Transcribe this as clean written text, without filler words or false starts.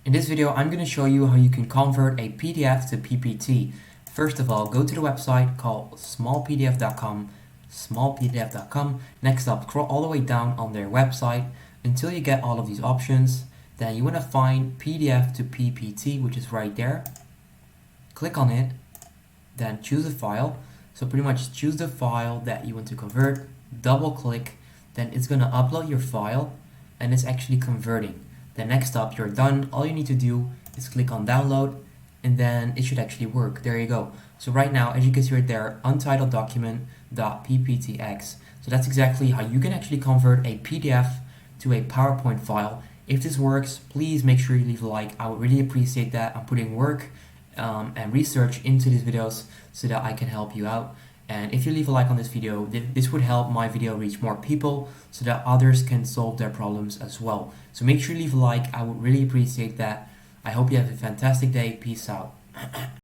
In this video, I'm going to show you how you can convert a PDF to PPT. First of all, go to the website called smallpdf.com. Next up, scroll all the way down on their website until you get all of these options. Then you want to find PDF to PPT, which is right there. Click on it, then choose a file. So pretty much choose the file that you want to convert, double click, then it's going to upload your file and it's actually converting. Then next up, you're done. All you need to do is click on download and then it should actually work. There you go. So right now, as you can see right there, untitled document.pptx. So that's exactly how you can actually convert a PDF to a PowerPoint file. If this works, please make sure you leave a like. I would really appreciate that. I'm putting work and research into these videos so that I can help you out. And if you leave a like on this video, this would help my video reach more people so that others can solve their problems as well. So make sure you leave a like. I would really appreciate that. I hope you have a fantastic day. Peace out.